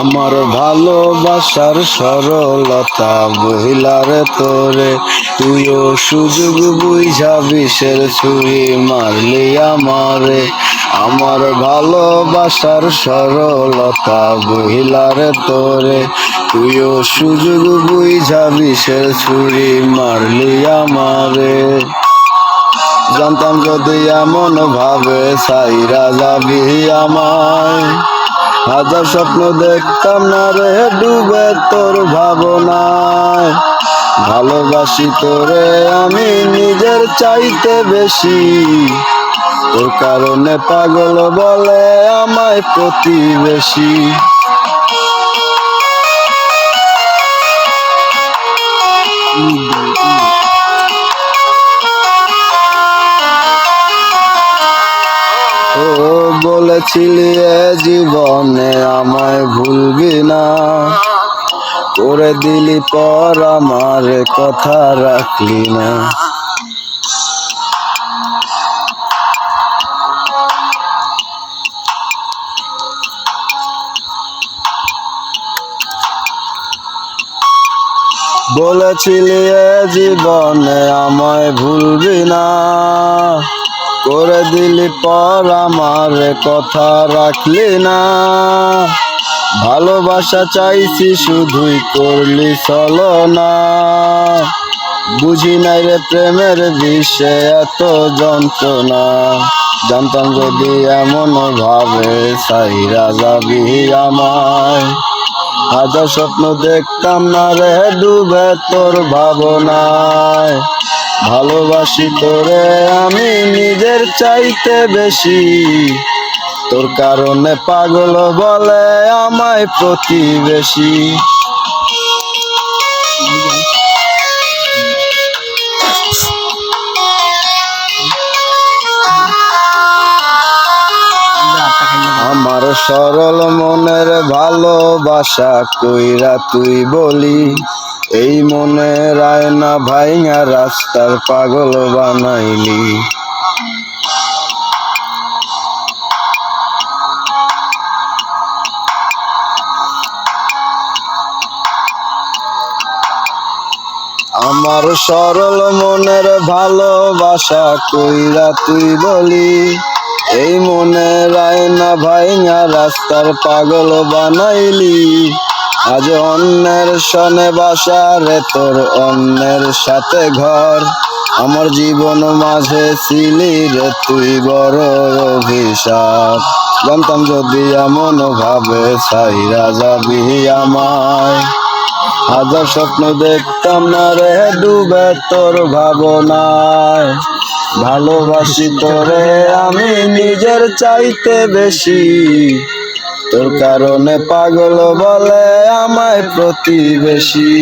আমার ভালোবাসার সরলতা বহিলারে তোরে, তুইও সুযোগ বুঝা বিষের ছুরি মারলি আমারে। আমার ভালোবাসার সরলতা বহিলারে তোরে, তুইও সুযোগ বুঝা বিষের ছুরি মারলি আমারে। জানতাম যদি এমন ভাবে সাইরা যাবি আমায়, হাজার স্বপ্ন দেখতাম না রে ডুবে তোর ভাবনায়। ভালোবাসি তোরে আমি নিজের চাইতে বেশি, তোর কারণে পাগল বলে আমায় প্রতিবেশী। ও বলেছিলি এ জীবনে আমায় ভুলবি না, করে দিলি পর আমার কথা রাখলি না। বলেছিলি এ জীবনে আমায় ভুলবি না, করে দিলি পর আমার কথা রাখলি না। ভালোবাসা চাইছি শুধুই করলি ছলনা, বুঝি নাই রে প্রেমের বিষে এত যন্ত্রণা। জানতাম যদি এমন ভাবে সাইরা যাবি আমায়, হাজার স্বপ্ন দেখতাম না রে ডুবে তোর ভাবনায়। ভালোবাসি তোরে আমি নিজের চাইতে বেশি, তোর কারণে পাগল বলে আমায় প্রতিবেশী। আমার সরল মনের ভালোবাসা কইরা তুই বলি, এই মনের আয়না ভাইঙা রাস্তার পাগল বানাইলি। আমার সরল মনের ভালোবাসা কইরা তুই বলি, এই মনের আয়না ভাইঙা রাস্তার পাগল বানাইলি। আজ অন্যের সনে বাসা রে তোর অন্যের সাথে ঘর, আমার জীবন মাঝে ছিলি রে তুই বড় অভিশাপ। জানতাম যদি এমন ভাবে সাইরা যাবি আমায়, হাজার স্বপ্ন দেখতাম না রে ডুবে তোর ভাবনায়। ভালোবাসি তোরে আমি নিজের চাইতে বেশি, তোর কারণে পাগল বলে আমায় প্রতিবেশী।